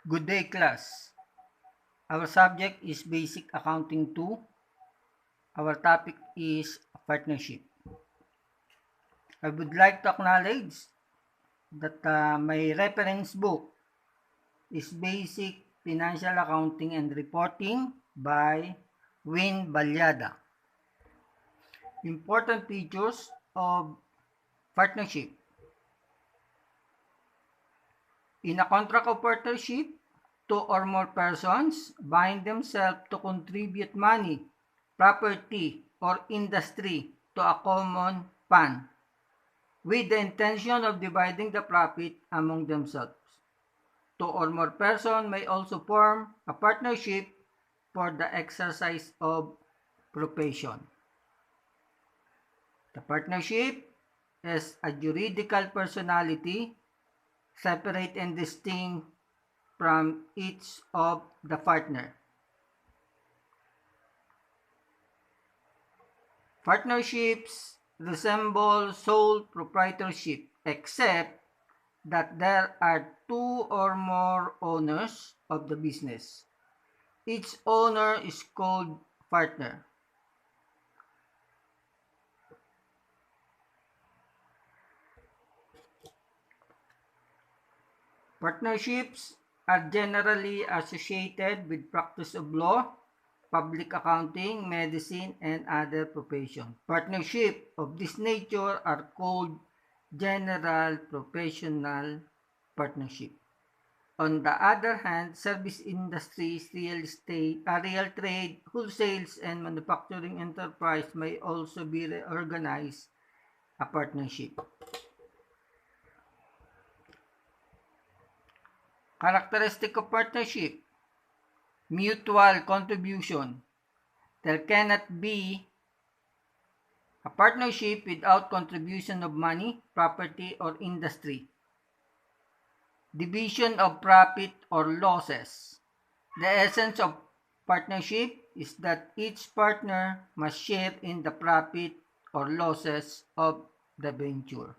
Good day, class. Our subject is Basic Accounting 2. Our topic is partnership. I would like to acknowledge that my reference book is Basic Financial Accounting and Reporting by Win Balyada. Important features of partnership. In a contract of partnership, two or more persons bind themselves to contribute money, property, or industry to a common fund with the intention of dividing the profit among themselves. Two or more persons may also form a partnership for the exercise of profession. The partnership is a juridical personality separate and distinct from each of the partner. Partnerships resemble sole proprietorship except that there are two or more owners of the business. Each owner is called partner. Partnerships are generally associated with practice of law, public accounting, medicine, and other professions. Partnerships of this nature are called general professional partnership. On the other hand, service industries, real estate, real trade, wholesales, and manufacturing enterprise may also be reorganized a partnership. Characteristic of partnership: mutual contribution. There cannot be a partnership without contribution of money, property, or industry. Division of profit or losses. The essence of partnership is that each partner must share in the profit or losses of the venture.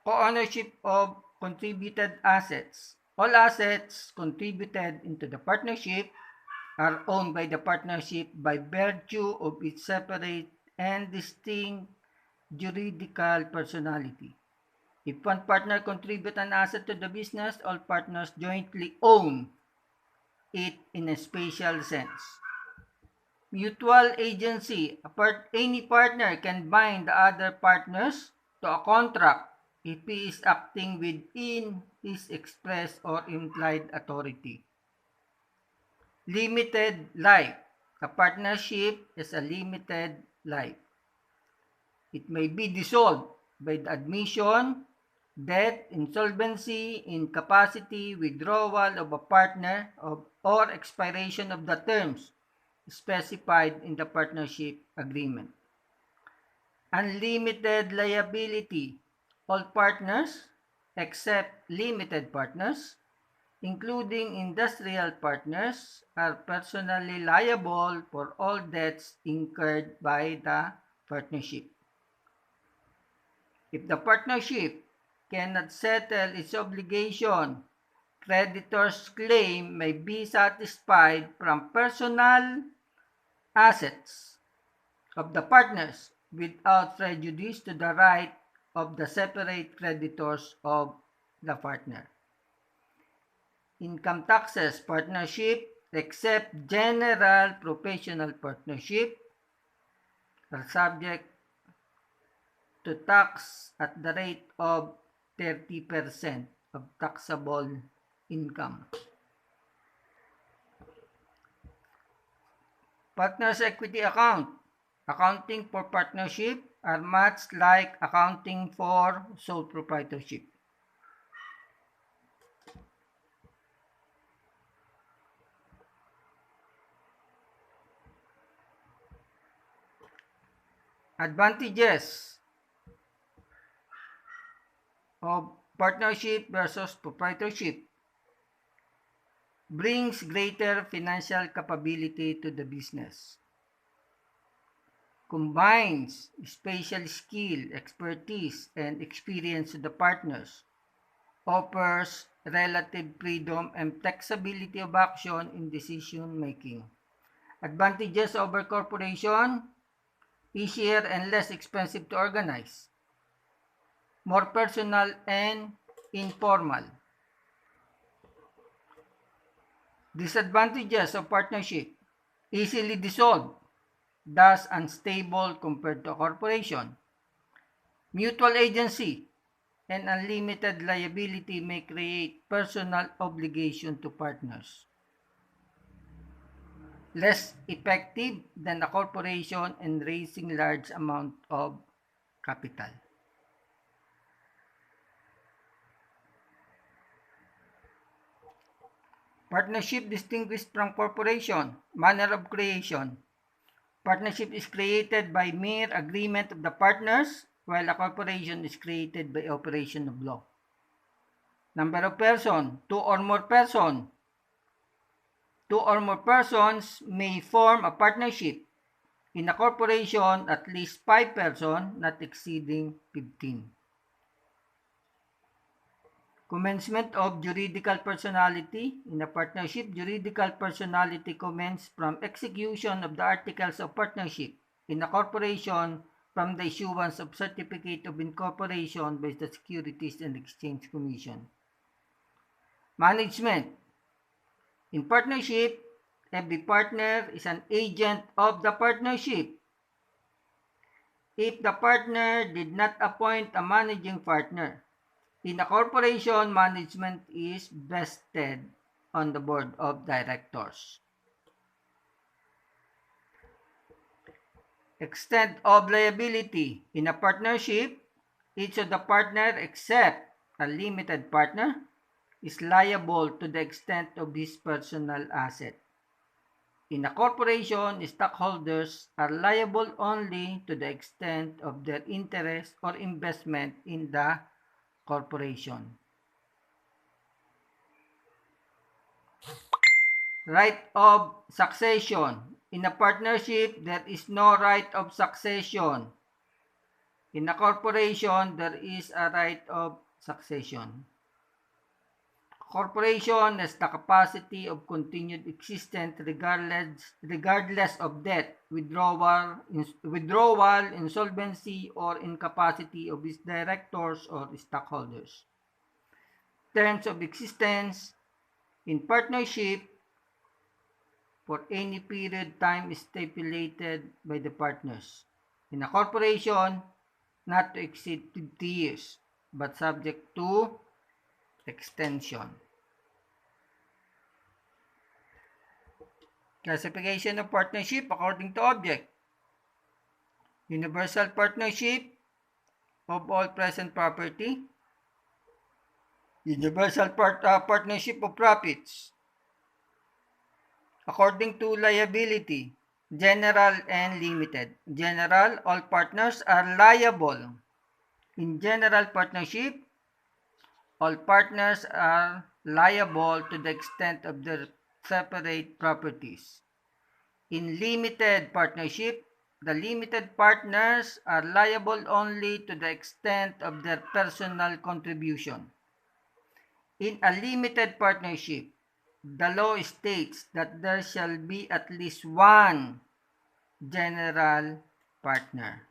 Co-ownership of contributed assets. All assets contributed into the partnership are owned by the partnership by virtue of its separate and distinct juridical personality. If one partner contributes an asset to the business, all partners jointly own it in a special sense. Mutual agency. Any partner can bind the other partners to a contract if he is acting within his express or implied authority. Limited life. A partnership is a limited life. It may be dissolved by the admission, death, insolvency, incapacity, withdrawal of a partner, or expiration of the terms specified in the partnership agreement. Unlimited liability. All partners, except limited partners, including industrial partners, are personally liable for all debts incurred by the partnership. If the partnership cannot settle its obligation, creditors' claim may be satisfied from personal assets of the partners without prejudice to the right of the separate creditors of the partner. Income taxes, partnership, except general professional partnership, are subject to tax at the rate of 30% of taxable income. Partners equity account. Accounting for partnership are much like accounting for sole proprietorship. Advantages of partnership versus proprietorship: brings greater financial capability to the business. combines spatial skill, expertise, and experience to the partners, offers relative freedom and flexibility of action in decision making. Advantages over corporation: easier and less expensive to organize, more personal and informal. Disadvantages of partnership: easily dissolved, thus unstable compared to a corporation. Mutual agency and unlimited liability may create personal obligation to partners. Less effective than a corporation and raising large amount of capital. Partnership distinguished from corporation. Manner of creation: partnership is created by mere agreement of the partners, while a corporation is created by operation of law. Number of person: two or more person. Two or more persons may form a partnership. In a corporation, at least 5 persons, not exceeding 15. Commencement of juridical personality. In a partnership, juridical personality commences from execution of the articles of partnership. In a corporation, from the issuance of certificate of incorporation by the Securities and Exchange Commission. Management. In partnership, every partner is an agent of the partnership. If the partner did not appoint a managing partner, in a corporation, management is vested on the board of directors. Extent of liability. In a partnership, each of the partners except a limited partner is liable to the extent of his personal asset. In a corporation, stockholders are liable only to the extent of their interest or investment in the corporation. Right of succession. In a partnership, there is no right of succession. In a corporation, there is a right of succession. Corporation has the capacity of continued existence regardless of death, withdrawal, insolvency, or incapacity of its directors or stockholders. Terms of existence. In partnership, for any period time stipulated by the partners. In a corporation, not to exceed 50 years, but subject to extension. Classification of partnership according to object. Universal partnership of all present property. Universal partnership of profits. According to liability, general and limited. General, all partners are liable. In general partnership, all partners are liable to the extent of their separate properties. In limited partnership, the limited partners are liable only to the extent of their personal contribution. In a limited partnership, the law states that there shall be at least one general partner.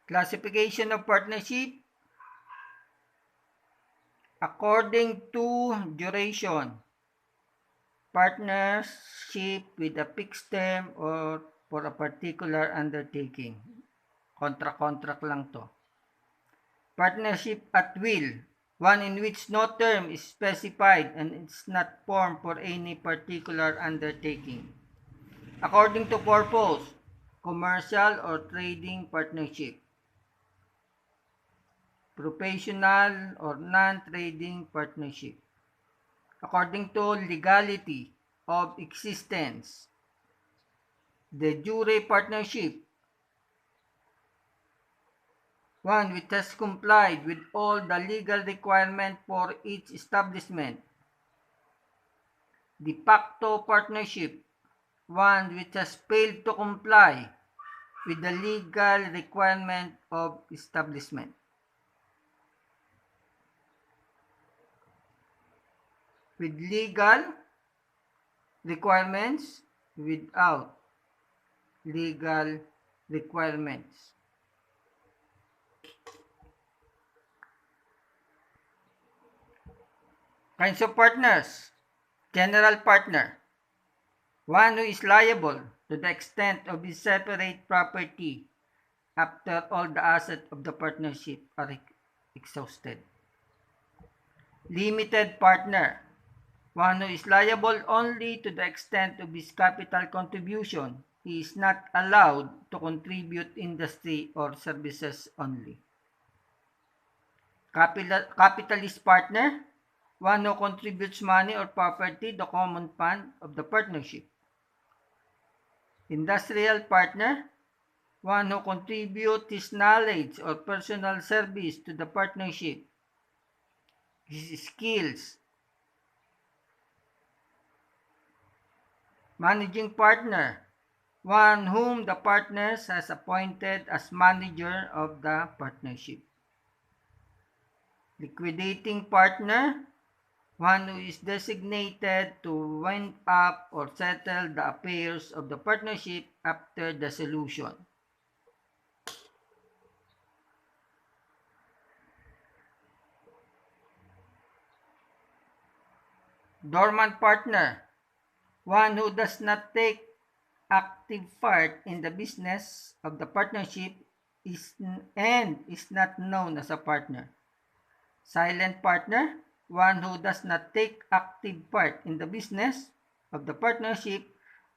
Classification of partnership according to duration. Partnership with a fixed term or for a particular undertaking. Contract lang to. Partnership at will, one in which no term is specified and it's not formed for any particular undertaking. According to purpose, commercial or trading partnership. Professional or non-trading partnership. According to legality of existence. De jure partnership. One which has complied with all the legal requirements for its establishment. De facto partnership, one which has failed to comply with the legal requirement of establishment. With legal requirements, without legal requirements. Kinds of partners. General partner, one who is liable to the extent of his separate property after all the assets of the partnership are exhausted. Limited partner, one who is liable only to the extent of his capital contribution. He is not allowed to contribute industry or services only. Capitalist partner, one who contributes money or property to the common fund of the partnership. Industrial partner, one who contributes his knowledge or personal service to the partnership, his skills. Managing partner, one whom the partners has appointed as manager of the partnership. Liquidating partner, one who is designated to wind up or settle the affairs of the partnership after the dissolution. Dormant partner, one who does not take active part in the business of the partnership and is not known as a partner. Silent partner, one who does not take active part in the business of the partnership,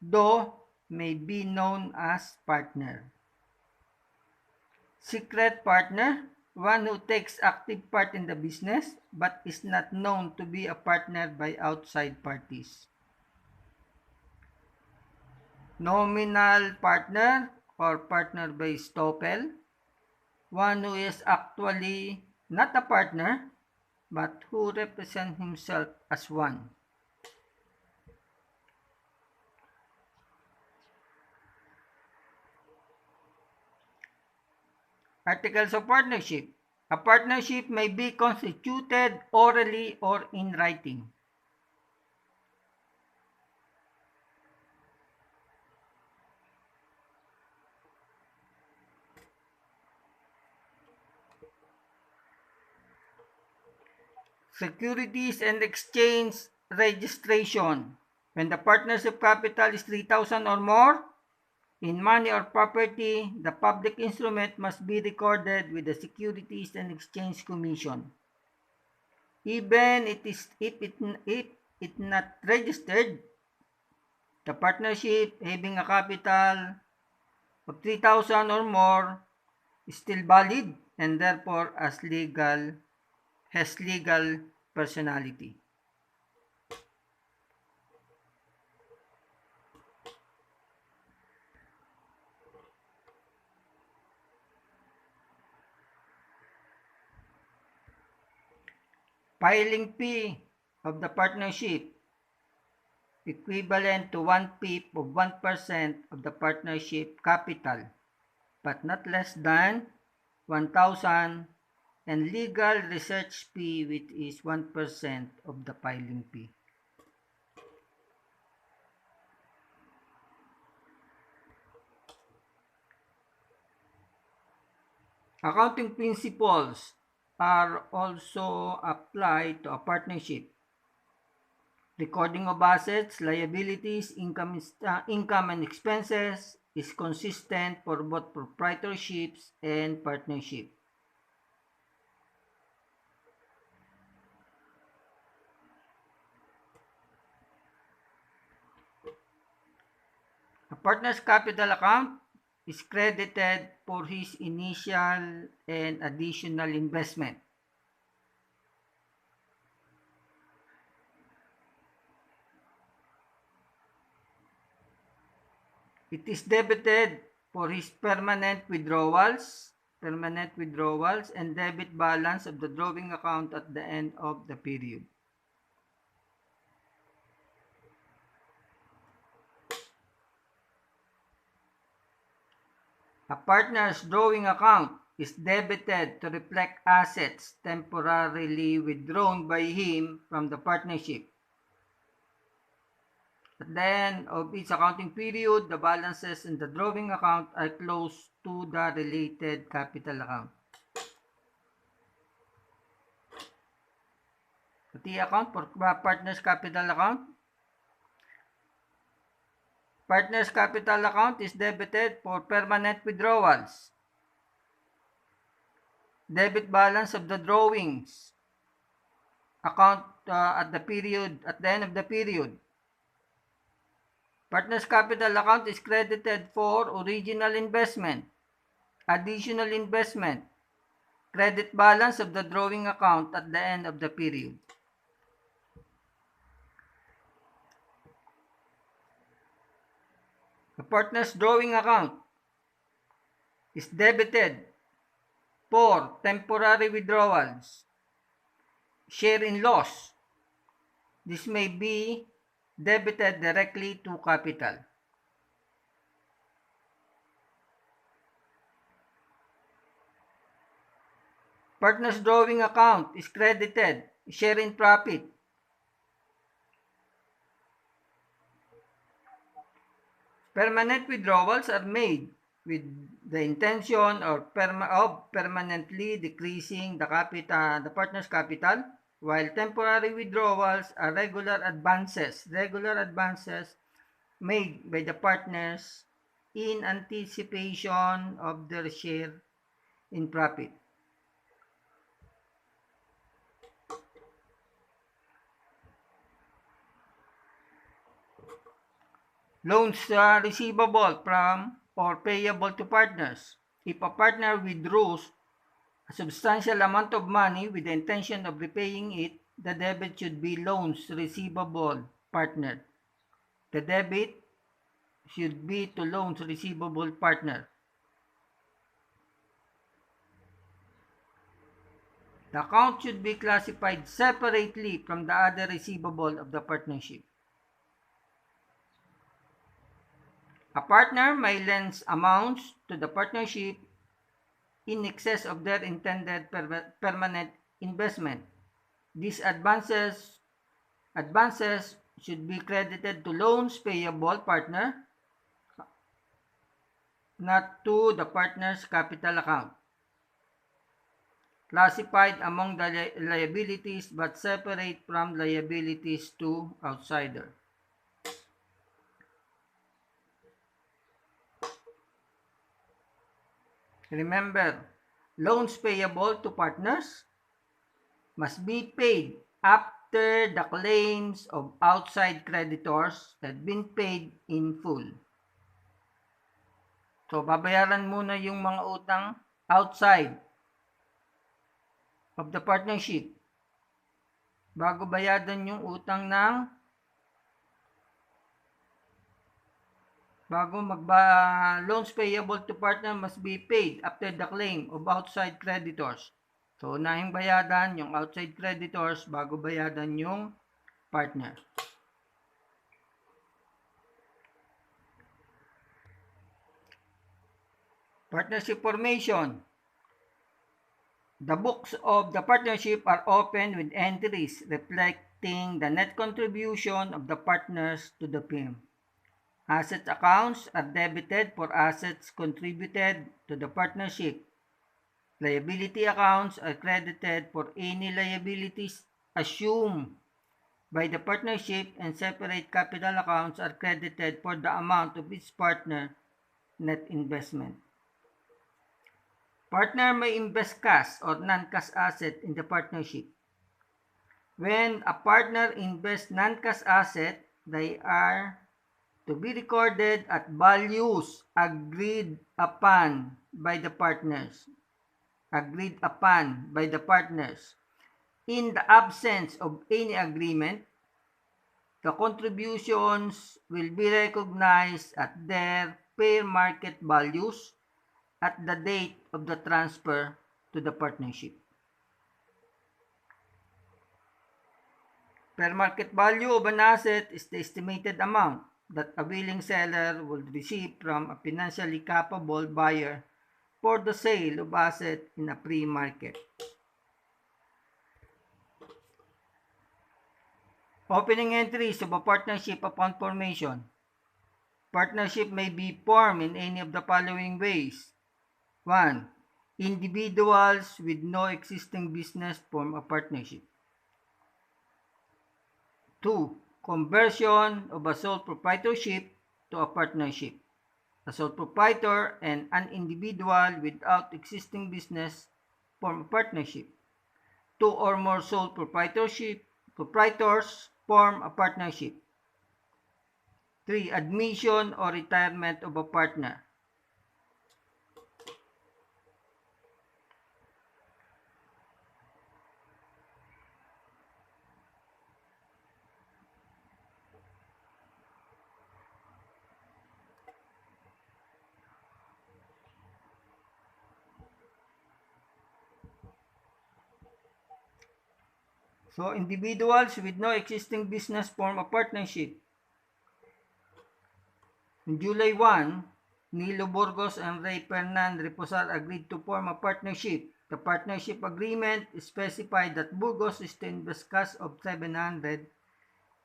though may be known as partner. Secret partner, one who takes active part in the business but is not known to be a partner by outside parties. Nominal partner or partner by estoppel, one who is actually not a partner but who represents himself as one. Articles of partnership. A partnership may be constituted orally or in writing. Securities and Exchange Registration. When the partnership capital is 3,000 or more, in money or property, the public instrument must be recorded with the Securities and Exchange Commission. Even if it not registered, the partnership having a capital of 3,000 or more is still valid and therefore has legal personality. Filing fee of the partnership equivalent to 1/5 of 1% of the partnership capital, but not less than 1,000, and legal research fee which is 1% of the filing fee. Accounting principles are also applied to a partnership. Recording of assets, liabilities, income and expenses is consistent for both proprietorships and partnership. A partner's capital account is credited for his initial and additional investment. It is debited for his permanent withdrawals and debit balance of the drawing account at the end of the period. A partner's drawing account is debited to reflect assets temporarily withdrawn by him from the partnership. At the end of each accounting period, the balances in the drawing account are close to the related capital account. The account for partner's capital account. Partner's capital account is debited for permanent withdrawals. Debit balance of the drawings account at the end of the period. Partner's capital account is credited for original investment, additional investment, credit balance of the drawing account at the end of the period. The partner's drawing account is debited for temporary withdrawals, share in loss. This may be debited directly to capital. Partner's drawing account is credited, share in profit. Permanent withdrawals are made with the intention of permanently decreasing the partner's capital, while temporary withdrawals are regular advances made by the partners in anticipation of their share in profit. Loans receivable from or payable to partners. If a partner withdraws a substantial amount of money with the intention of repaying it, the debit should be loans receivable partner. The debit should be to loans receivable partner. The account should be classified separately from the other receivable of the partnership. A partner may lend amounts to the partnership in excess of their intended permanent investment. These advances should be credited to loans payable partner, not to the partner's capital account. Classified among the liabilities but separate from liabilities to outsider. Remember, loans payable to partners must be paid after the claims of outside creditors had been paid in full. So, babayaran muna yung mga utang outside of the partnership bago bayadan yung utang ng loans payable to partner must be paid after the claim of outside creditors. So, unahing bayadan yung outside creditors bago bayadan yung partner. Partnership formation. The books of the partnership are opened with entries reflecting the net contribution of the partners to the firm. Asset accounts are debited for assets contributed to the partnership. Liability accounts are credited for any liabilities assumed by the partnership, and separate capital accounts are credited for the amount of each partner net investment. Partner may invest cash or non-cash asset in the partnership. When a partner invests non-cash asset, they are to be recorded at values agreed upon by the partners. In the absence of any agreement, the contributions will be recognized at their fair market values at the date of the transfer to the partnership. Fair market value of an asset is the estimated amount that a willing seller would receive from a financially capable buyer for the sale of asset in a free market. Opening entries of a partnership upon formation. Partnership may be formed in any of the following ways. 1. Individuals with no existing business form a partnership. 2. Conversion of a sole proprietorship to a partnership. A sole proprietor and an individual without existing business form a partnership. 2 or more sole proprietors form a partnership. 3. Admission or retirement of a partner. So, individuals with no existing business form a partnership. On July 1, Nilo Burgos and Ray Fernan Reposar agreed to form a partnership. The partnership agreement specified that Burgos is to invest cash of 700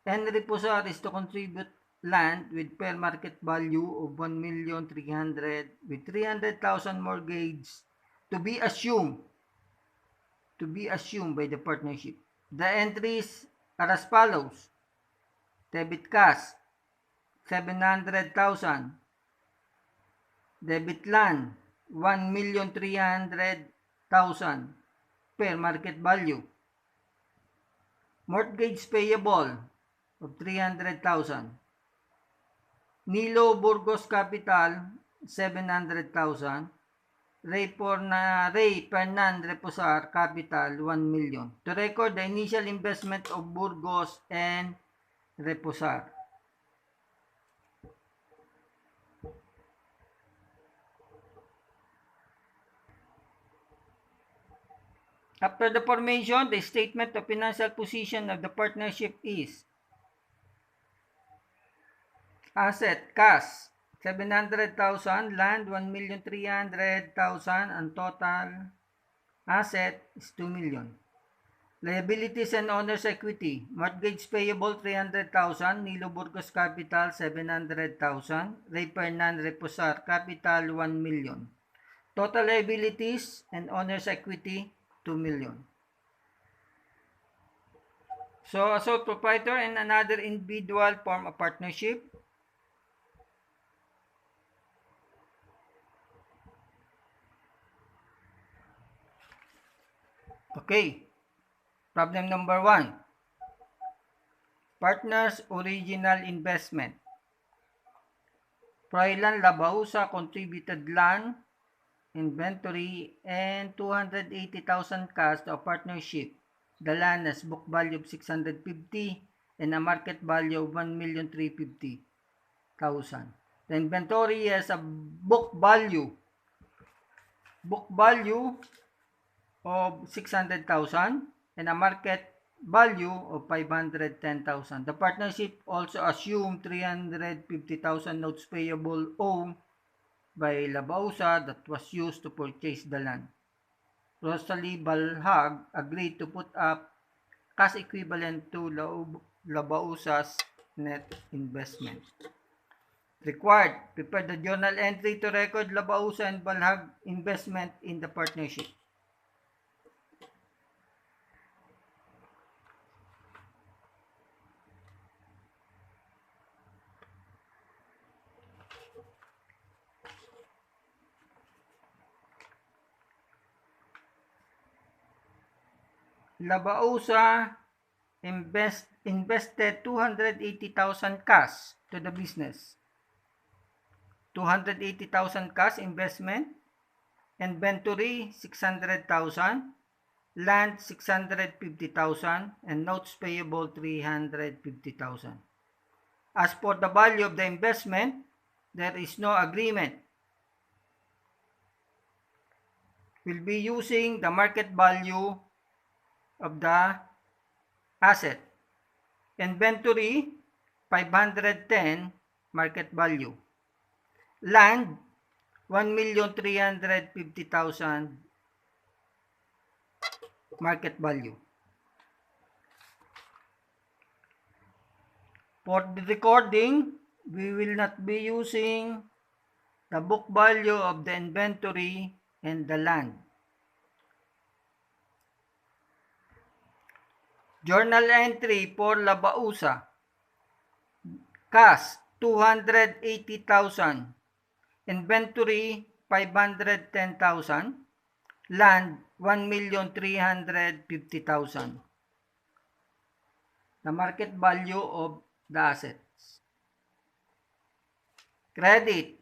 and Reposar is to contribute land with fair market value of 1,300,000 with 300,000 mortgage to be assumed by the partnership. The entries are as follows. Debit cash 700,000. Debit land 1,300,000 fair market value. Mortgage payable of 300,000. Nilo Burgos capital 700,000. Ray Fernan Reposar capital 1 million. To record the initial investment of Burgos and Reposar. After the formation, the statement of financial position of the partnership is asset, cash, 700,000, land, 1,300,000, and total asset is 2 million. Liabilities and owner's equity, mortgage payable, 300,000, Nilo Burgos capital, 700,000, Ray Fernan Reposar capital, 1 million. Total liabilities and owner's equity, 2 million. So, a sole proprietor and another individual form a partnership. Okay. Problem number 1. Partners' original investment. Froilan Labausa contributed land, inventory, and 280,000 cash to a partnership. The land has book value of 650 and a market value of 1,350,000. The inventory has a book value of 600,000 and a market value of 510,000. The partnership also assumed 350,000 notes payable owed by Labausa that was used to purchase the land. Rosalie Balhag agreed to put up cash equivalent to Labausa's net investment. Required, prepare the journal entry to record Labausa and Balhag investment in the partnership. Labausa invested 280,000 cash to the business. 280,000 cash investment, inventory 600,000, land 650,000, and notes payable 350,000. As for the value of the investment, there is no agreement. We'll be using the market value of the asset. Inventory 510 market value. Land, 1,350,000 market value. For the recording, we will not be using the book value of the inventory and the land. Journal entry for Labausa. Cash, 280,000. Inventory, 510,000. Land, 1,350,000. The market value of the assets. Credit.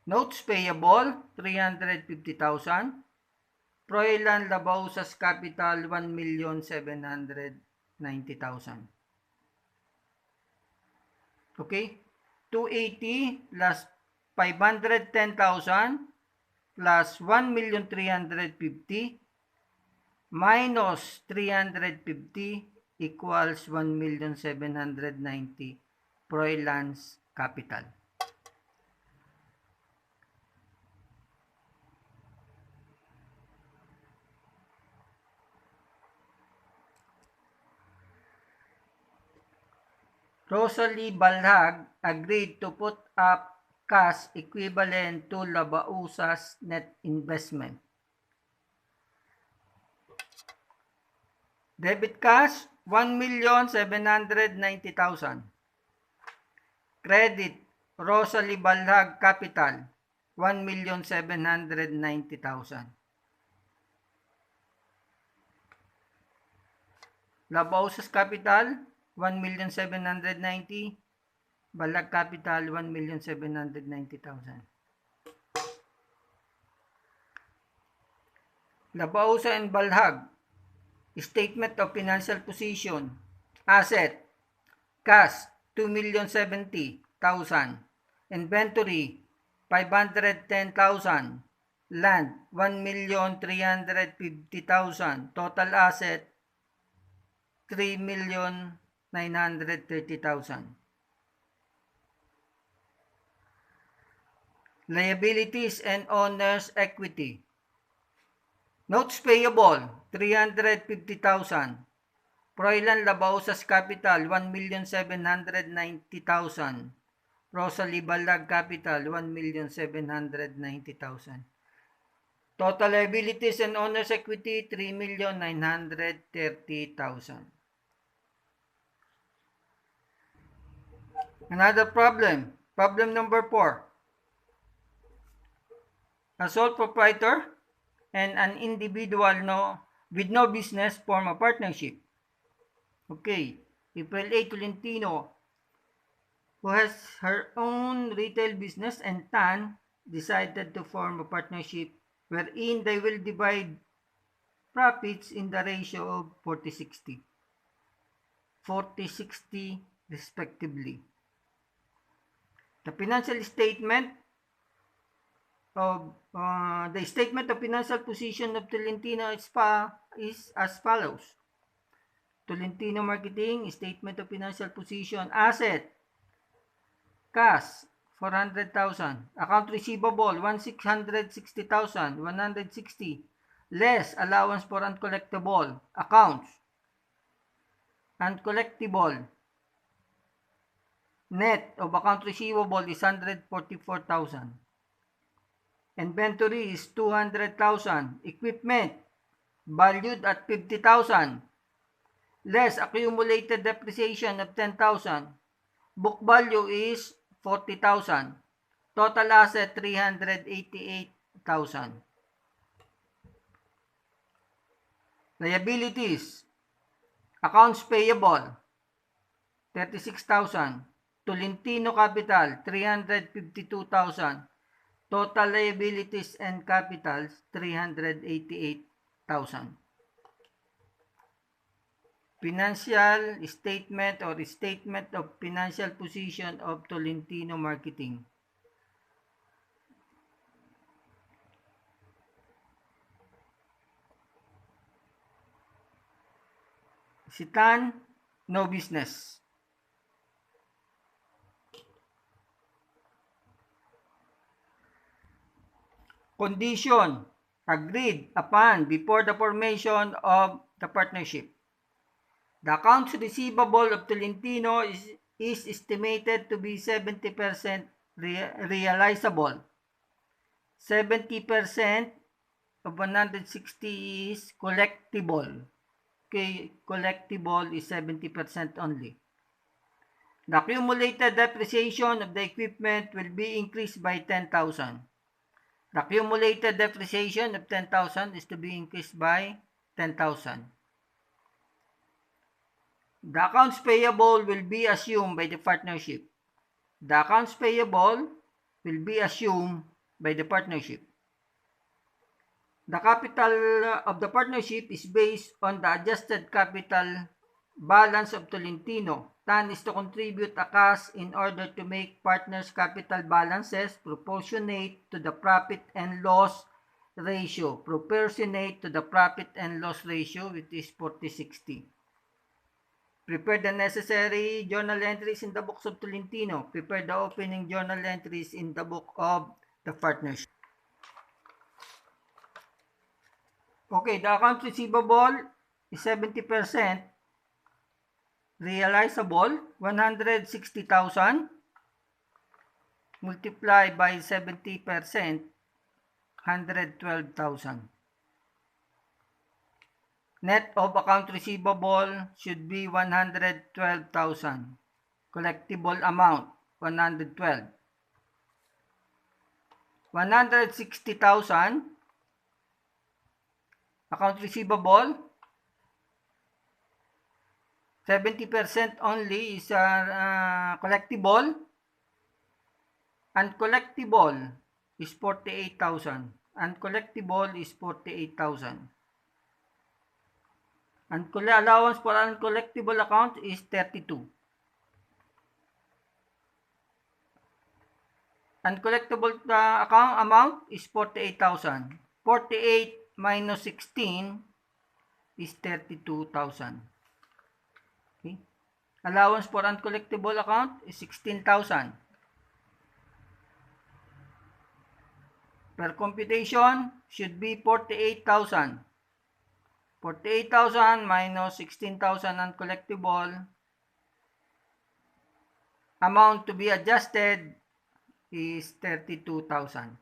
Notes payable, 350,000. Froilan Labausas capital, 1,790,000. Okay? 280 plus 510,000 plus 1,350,000 minus 350 equals 1,790,000 Froilan's capital. Rosalie Balhag agreed to put up cash equivalent to Labausa's net investment. Debit cash, 1,790,000. Credit, Rosalie Balhag capital, 1,790,000. Labausa's capital, 1,790,000. Balhag capital, 1,790,000. Labausa and Balhag. Statement of financial position. Asset, cash, 2,070,000. Inventory, 510,000. Land, 1,350,000. Total asset, 3,930,000. Liabilities and owner's equity. Notes payable, 350,000. Froilan Labausas capital, 1,790,000. Rosalie Balhag capital, 1,790,000. Total liabilities and owner's equity, 3,930,000. Another problem. Problem number 4. A sole proprietor and an individual with no business form a partnership. Okay. April A. Tolentino, who has her own retail business, and Tan decided to form a partnership wherein they will divide profits in the ratio of 40-60. 40-60 respectively. The financial statement of the statement of financial position of Tolentino is as follows. Tolentino Marketing, statement of financial position. Asset, cash, 400,000. Account receivable, 1,660,160. Less allowance for uncollectible accounts. Uncollectible. Net of account receivable is 144,000. Inventory is 200,000. Equipment valued at 50,000. Less accumulated depreciation of 10,000. Book value is 40,000. Total asset 388,000. Liabilities. Accounts payable 36,000. Tolentino capital 352,000. Total liabilities and capitals 388,000. Financial statement or statement of financial position of Tolentino Marketing. Si Tan, no business. condition agreed upon before the formation of the partnership. The accounts receivable of Tolentino is estimated to be 70% realizable. 70% of 160 is collectible. Okay, collectible is 70% only. The accumulated depreciation of the equipment will be increased by 10,000. The accumulated depreciation of 10,000 is to be increased by 10,000. The accounts payable will be assumed by the partnership. The accounts payable will be assumed by the partnership. The capital of the partnership is based on the adjusted capital balance of Tolentino. TAN is to contribute a cash in order to make partners' capital balances proportionate to the profit and loss ratio. Proportionate to the profit and loss ratio, which is 40-60. Prepare the necessary journal entries in the books of Tolentino. Prepare the opening journal entries in the book of the partnership. Okay, the account receivable is 70% realizable. 160,000 multiplied by 70%, 112,000. Net of account receivable should be 112,000. Collectible amount, 112. 160,000 account receivable. 70% only is collectible. Uncollectible is 48,000. Uncollectible is 48,000. Allowance for uncollectible account is 32. Uncollectible account amount is 48,000. 48 minus 16 is 32,000. Okay. Allowance for uncollectible account is 16,000. Per computation should be 48,000. 48,000 minus 16,000 uncollectible. Amount to be adjusted is 32,000.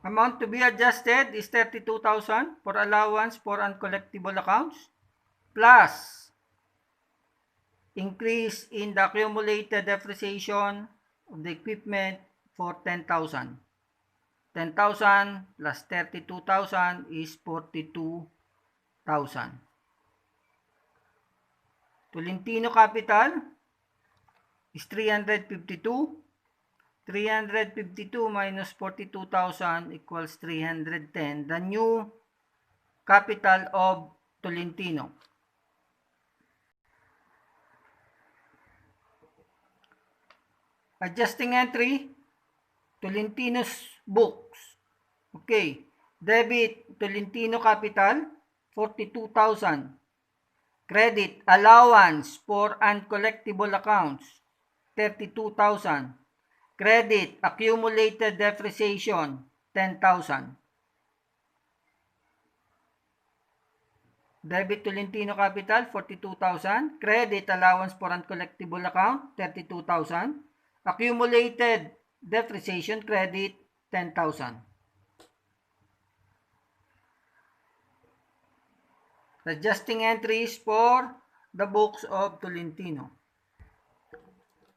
Amount to be adjusted is 32,000 for allowance for uncollectible accounts plus increase in the accumulated depreciation of the equipment for 10,000. 10,000 plus 32,000 is 42,000. Tolentino capital is 352. 352 minus 42,000 equals 310. The new capital of Tolentino. Adjusting entry, Tolentino's books. Okay. Debit, Tolentino capital, 42,000. Credit, allowance for uncollectible accounts, 32,000. Credit, accumulated depreciation, 10,000. Debit Tolentino capital, 42,000. Credit, allowance for uncollectible account, 32,000. Accumulated depreciation credit, 10,000. Adjusting entries for the books of Tolentino.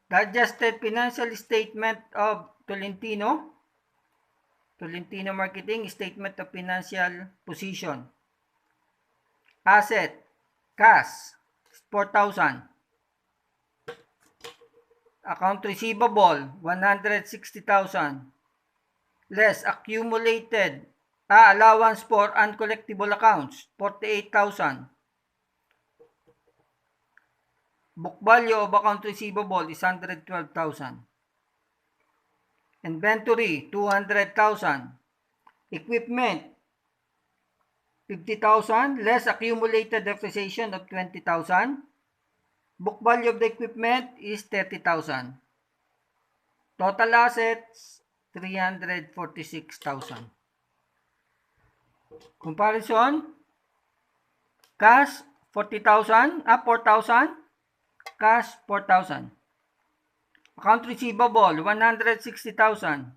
The adjusted financial statement of Tolentino. Tolentino Marketing Statement of Financial Position. Asset, cash, 4,000. Account receivable, 160,000. Less accumulated allowance for uncollectible accounts, 48,000. Book value of account receivable is 112,000. Inventory, 200,000. Equipment, 50,000 less accumulated depreciation of 20,000. Book value of the equipment is 30,000. Total assets, 346,000. Comparison. Cash, 40,000. 4,000. Cash, 4,000. Account receivable, 160,000.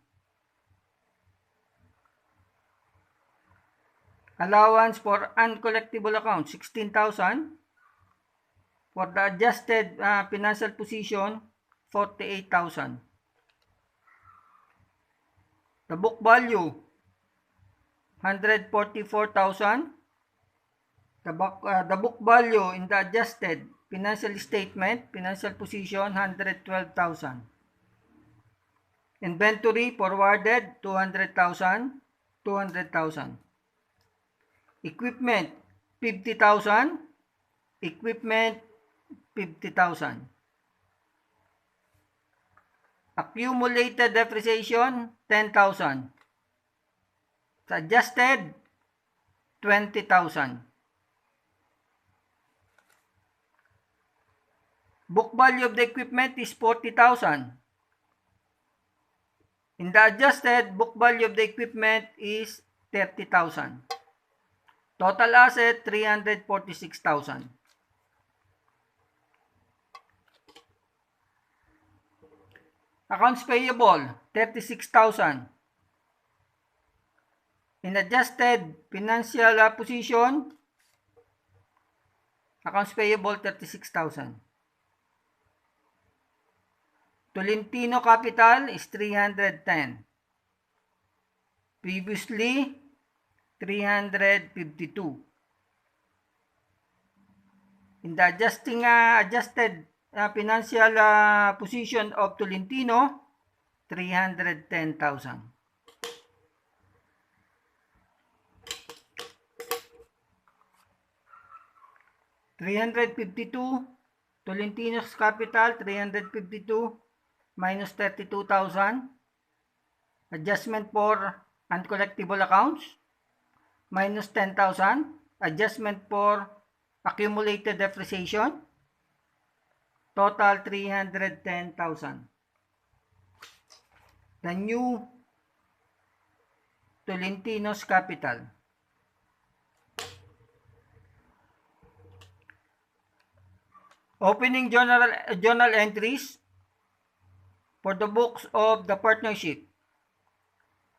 Allowance for uncollectible accounts, 16,000. For the adjusted financial position, 48,000. The book value, 144,000. The book value in the adjusted financial statement, financial position, 112,000. Inventory forwarded, 200,000. 200,000. Equipment, 50,000. Equipment, 50,000. Accumulated depreciation, 10,000. Adjusted, 20,000. Book value of the equipment is 40,000. In the adjusted, book value of the equipment is 30,000. Total asset, 346,000. Accounts payable, 36,000. In adjusted financial position, accounts payable, 36,000. Tolentino capital is 310. Previously, 352. In the adjusted financial position of Tolentino, 310,000. $352, Tolentino's capital, 352 minus 32,000. Adjustment for uncollectible accounts, minus 10,000. Adjustment for accumulated depreciation, total 310,000. The new Tolentino's capital. Opening journal entries for the books of the partnership.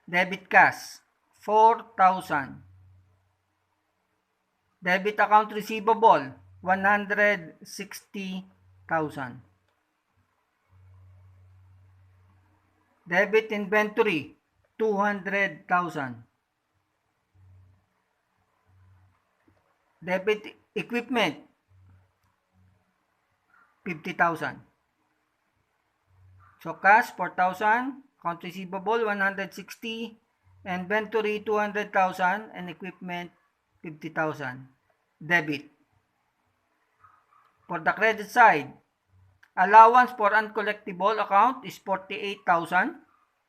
Debit cash, 4,000. Debit account receivable, 160,000. Debit inventory, 200,000. Debit equipment, 50,000. So cash, 4,000. Account receivable, 160. Inventory, 200,000. And equipment, 50,000. Debit. For the credit side, allowance for uncollectible account is 48,000.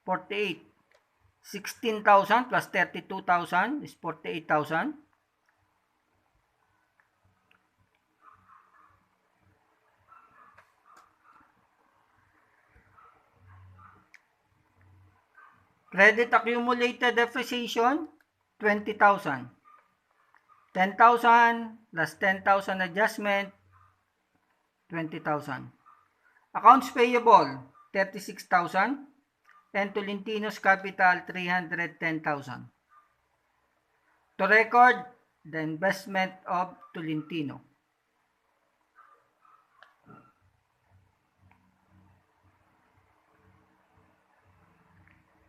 48. 16,000 plus 32,000 is 48,000. Credit accumulated depreciation, 20,000. 10,000 plus 10,000 adjustment, 20,000. Accounts payable, 36,000. And Tolentino's capital, 310,000. To record the investment of Tolentino.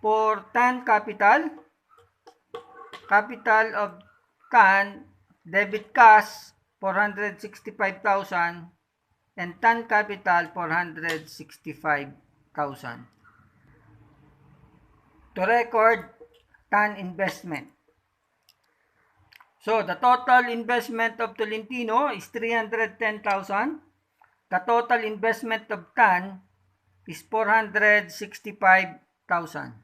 For TAN capital of TAN, debit cash, 465,000. And TAN capital, 465,000. To record TAN investment. So, the total investment of Tolentino is 310,000. The total investment of TAN is 465,000.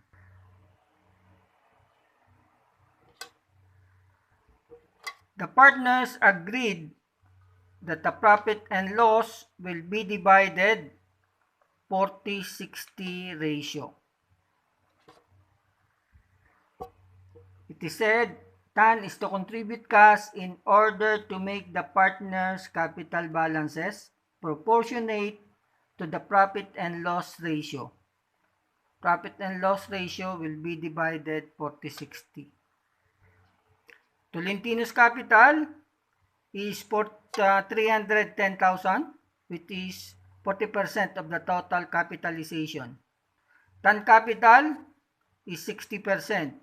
The partners agreed that the profit and loss will be divided 40-60 ratio. It is said, TAN is to contribute cash in order to make the partners' capital balances proportionate to the profit and loss ratio. Profit and loss ratio will be divided 40-60. Tolentino's capital is for 310,000, which is 40% of the total capitalization. TAN capital is 60%.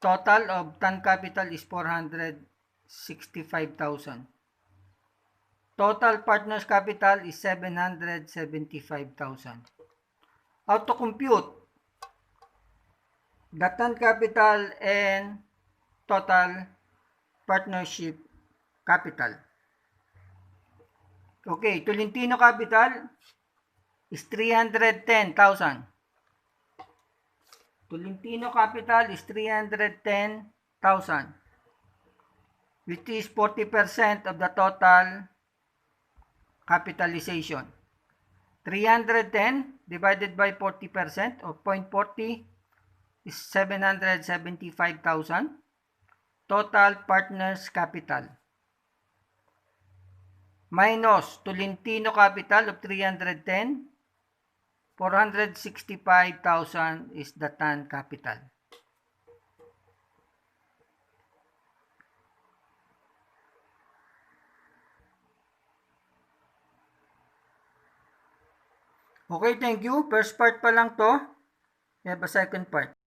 Total of TAN capital is 465,000. Total partners capital is 775,000. How to compute the TAN capital and total partnership capital? Okay, Tolentino capital is 310,000. Tolentino capital is 310,000, which is 40% of the total capitalization. 310 divided by 40% of 0.40 is 775,000. Total partners capital minus Tolentino capital of 310, 465,000 is the TAN capital. Okay, thank you. First part pa lang to. We have a second part.